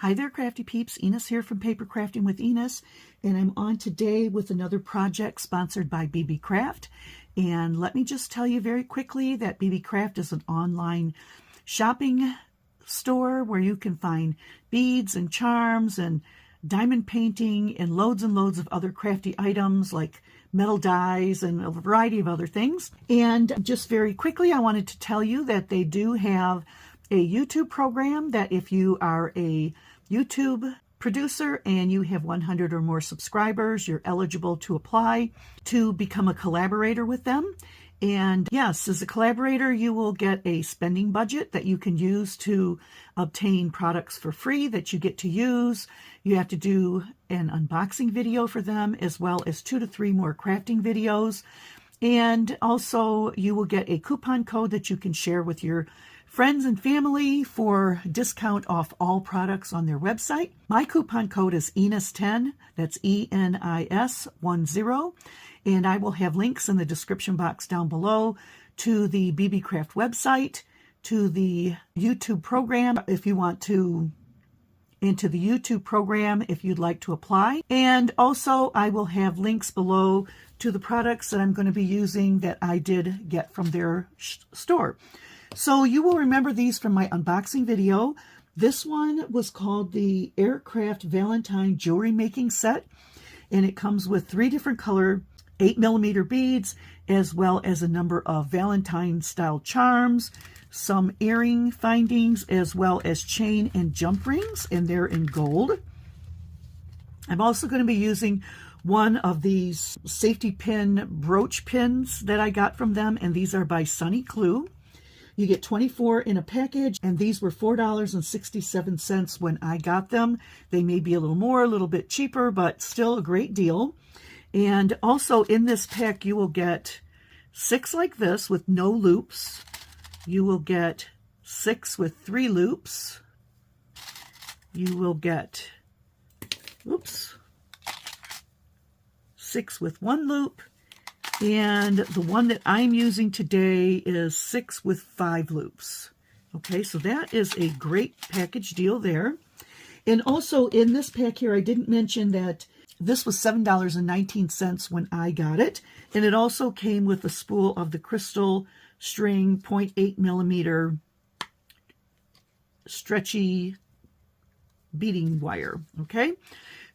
Hi there, Crafty Peeps. Enis here from Paper Crafting with Enis, and I'm on today with another project sponsored by Beebeecraft. And let me just tell you very quickly that Beebeecraft is an online shopping store where you can find beads and charms and diamond painting and loads of other crafty items like metal dies and a variety of other things. And just very quickly, I wanted to tell you that they do have a YouTube program that if you are a YouTube producer and you have 100 or more subscribers, you're eligible to apply to become a collaborator with them. And yes, as a collaborator, you will get a spending budget that you can use to obtain products for free that you get to use. You have to do an unboxing video for them, as well as 2 to 3 more crafting videos. And also you will get a coupon code that you can share with your friends and family for discount off all products on their website. My coupon code is Enis10, that's ENIS10, and I will have links in the description box down below to the Beebeecraft website, to the YouTube program if you want to, into the YouTube program if you'd like to apply. And also I will have links below to the products that I'm going to be using that I did get from their store. So you will remember these from my unboxing video. This one was called the Arricraft Valentine Jewelry Making Set, and it comes with 3 different color 8mm beads, as well as a number of Valentine style charms, some earring findings, as well as chain and jump rings, and they're in gold. I'm also going to be using one of these safety pin brooch pins that I got from them, and these are by SUNNYCLUE. You get 24 in a package, and these were $4.67 when I got them. They may be a little more, a little bit cheaper, but still a great deal. And also in this pack, you will get 6 like this with no loops. You will get 6 with 3 loops. You will get, 6 with 1 loop. And the one that I'm using today is 6 with 5 loops. Okay, so that is a great package deal there. And also in this pack here, I didn't mention that this was $7.19 when I got it. And it also came with a spool of the crystal string 0.8mm stretchy beading wire. Okay.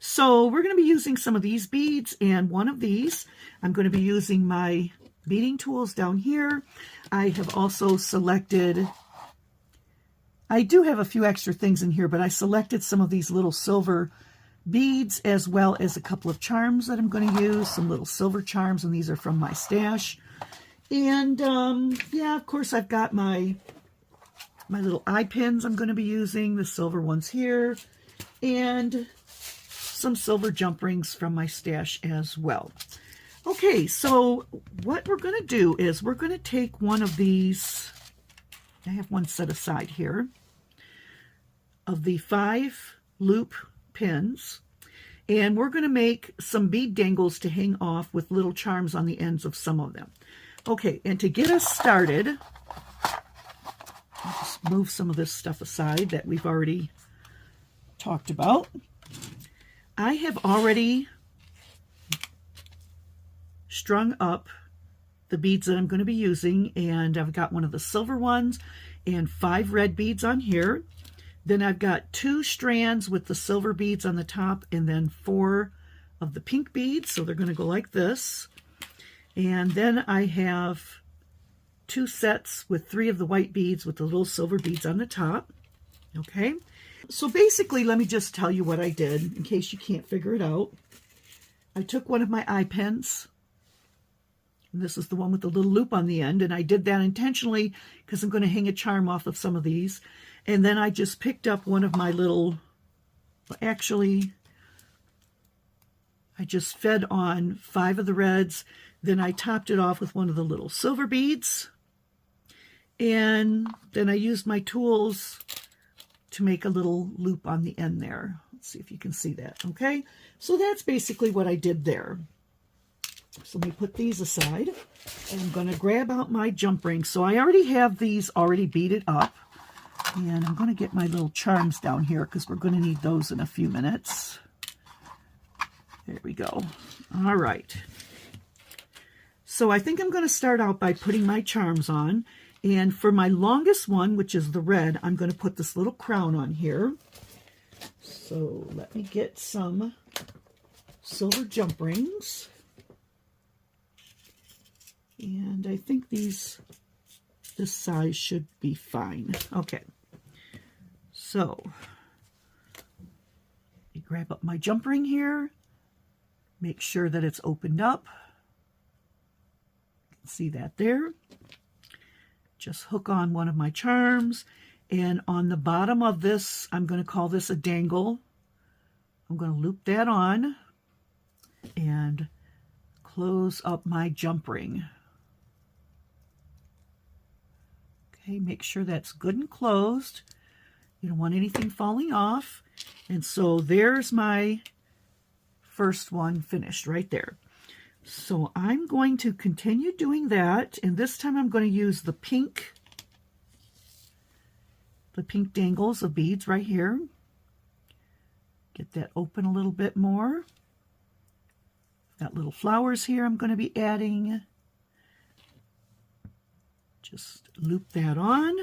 So we're going to be using some of these beads, and one of these, I'm going to be using my beading tools down here. I have also selected, I do have a few extra things in here, but I selected some of these little silver beads, as well as a couple of charms that I'm going to use, some little silver charms, and these are from my stash. And yeah, of course, I've got my little eye pins I'm going to be using, the silver ones here, and some silver jump rings from my stash as well. Okay, so what we're going to do is we're going to take one of these, I have one set aside here, of the 5 loop pins, and we're going to make some bead dangles to hang off with little charms on the ends of some of them. Okay, and to get us started, I'll just move some of this stuff aside that we've already talked about. I have already strung up the beads that I'm going to be using, and I've got one of the silver ones and 5 red beads on here. Then I've got 2 strands with the silver beads on the top, and then 4 of the pink beads, so they're going to go like this. And then I have 2 sets with 3 of the white beads with the little silver beads on the top. Okay. So basically, let me just tell you what I did in case you can't figure it out. I took one of my eye pins, and this is the one with the little loop on the end, and I did that intentionally because I'm going to hang a charm off of some of these. And then I just picked up one of my little, actually, I just fed on 5 of the reds, then I topped it off with one of the little silver beads, and then I used my tools to make a little loop on the end there. Let's see if you can see that. Okay, so that's basically what I did there. So let me put these aside, and I'm going to grab out my jump rings. So I already have these already beaded up. And I'm going to get my little charms down here because we're going to need those in a few minutes. There we go. All right. So I think I'm going to start out by putting my charms on. And for my longest one, which is the red, I'm going to put this little crown on here. So let me get some silver jump rings. And I think this size should be fine. Okay. So I grab up my jump ring here. Make sure that it's opened up. You can see that there. Just hook on one of my charms. And on the bottom of this, I'm going to call this a dangle. I'm going to loop that on and close up my jump ring. Okay, make sure that's good and closed. You don't want anything falling off. And so there's my first one finished right there. So I'm going to continue doing that, and this time I'm going to use the pink dangles of beads right here. Get that open a little bit more. Got little flowers here I'm going to be adding. Just loop that on.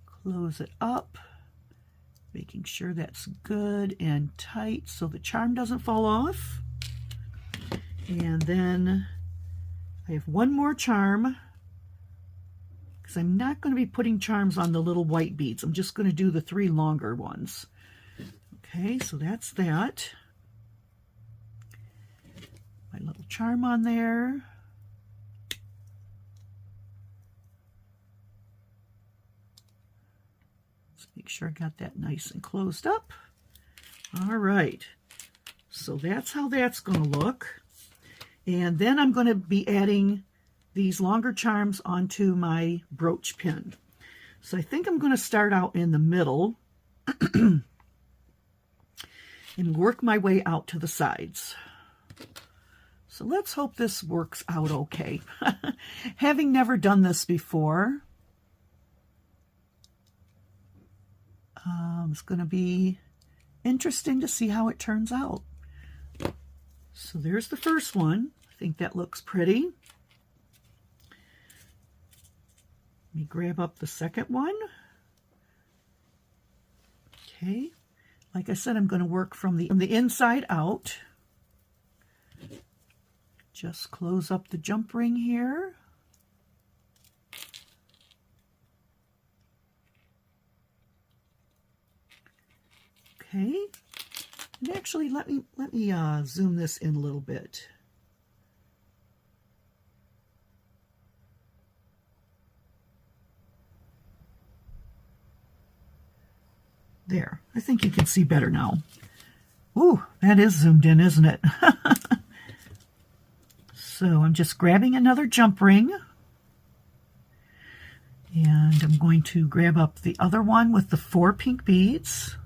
Close it up. Making sure that's good and tight so the charm doesn't fall off. And then I have one more charm because I'm not going to be putting charms on the little white beads. I'm just going to do the 3 longer ones. Okay, so that's that. My little charm on there. Make sure I got that nice and closed up. All right, so that's how that's going to look. And then I'm going to be adding these longer charms onto my brooch pin. So I think I'm going to start out in the middle and work my way out to the sides. So let's hope this works out okay. Having never done this before, it's going to be interesting to see how it turns out. So there's the first one. I think that looks pretty. Let me grab up the second one. Okay. Like I said, I'm going to work from the inside out. Just close up the jump ring here. Okay, and actually let me zoom this in a little bit. There, I think you can see better now. Ooh, that is zoomed in, isn't it? So I'm just grabbing another jump ring. And I'm going to grab up the other one with the 4 pink beads.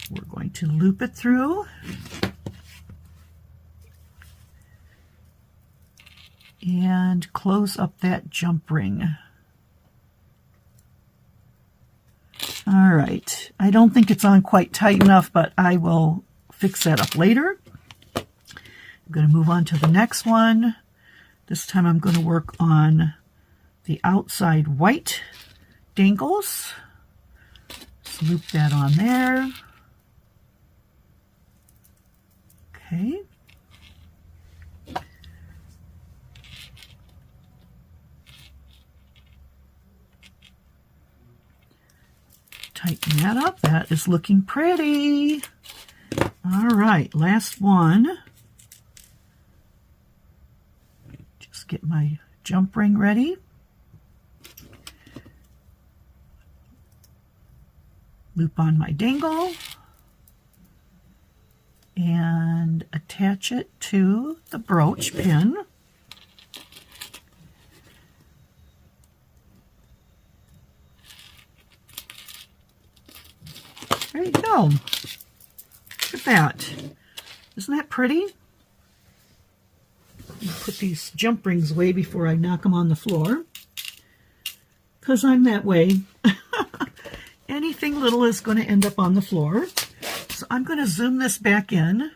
We're going to loop it through. And close up that jump ring. All right. I don't think it's on quite tight enough, but I will fix that up later. I'm going to move on to the next one. This time I'm going to work on the outside white dangles. Just loop that on there. Okay. Tighten that up. That is looking pretty. All right, last one. Just get my jump ring ready. Loop on my dangle. And attach it to the brooch pin. There you go. Look at that. Isn't that pretty? Put these jump rings away before I knock them on the floor. because I'm that way. Anything little is going to end up on the floor. So I'm going to zoom this back in.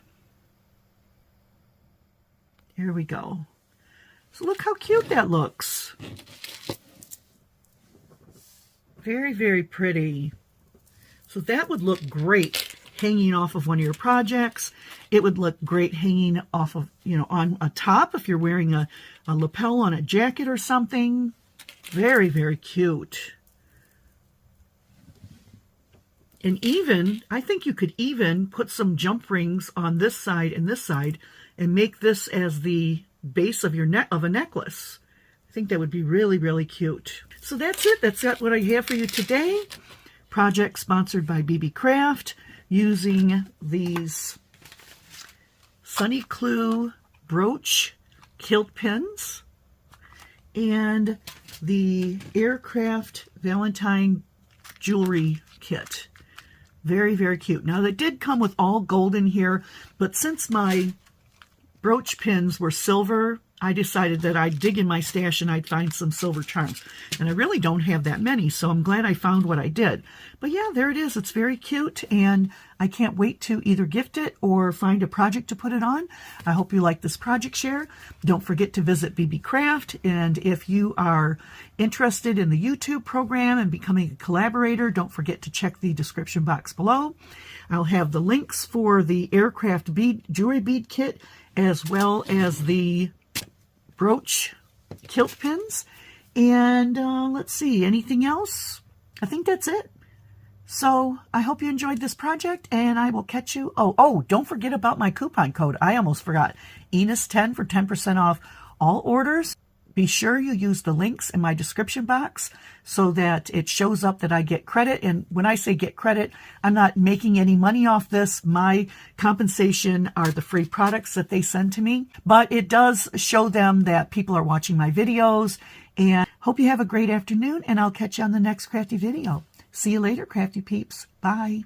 Here we go. So look how cute that looks. Very, very pretty. So that would look great hanging off of one of your projects. It would look great hanging off of, you know, on a top if you're wearing a lapel on a jacket or something. Very, very cute. And even, I think you could even put some jump rings on this side and this side and make this as the base of your of a necklace. I think that would be really, really cute. So that's it. That's what I have for you today. Project sponsored by Beebeecraft, using these SUNNYCLUE brooch kilt pins and the Arricraft Valentine jewelry kit. Very, very cute. Now, that did come with all gold in here, but since my brooch pins were silver, I decided that I'd dig in my stash and I'd find some silver charms. And I really don't have that many, so I'm glad I found what I did. But yeah, there it is. It's very cute, and I can't wait to either gift it or find a project to put it on. I hope you like this project share. Don't forget to visit Beebeecraft, and if you are interested in the YouTube program and becoming a collaborator, don't forget to check the description box below. I'll have the links for the Arricraft jewelry bead kit, as well as the brooch kilt pins. And let's see, anything else? I think that's it. So I hope you enjoyed this project, and I will catch you. Oh, don't forget about my coupon code. I almost forgot. Enis10 for 10% off all orders. Be sure you use the links in my description box so that it shows up that I get credit. And when I say get credit, I'm not making any money off this. My compensation are the free products that they send to me. But it does show them that people are watching my videos. And hope you have a great afternoon, and I'll catch you on the next crafty video. See you later, Crafty Peeps. Bye.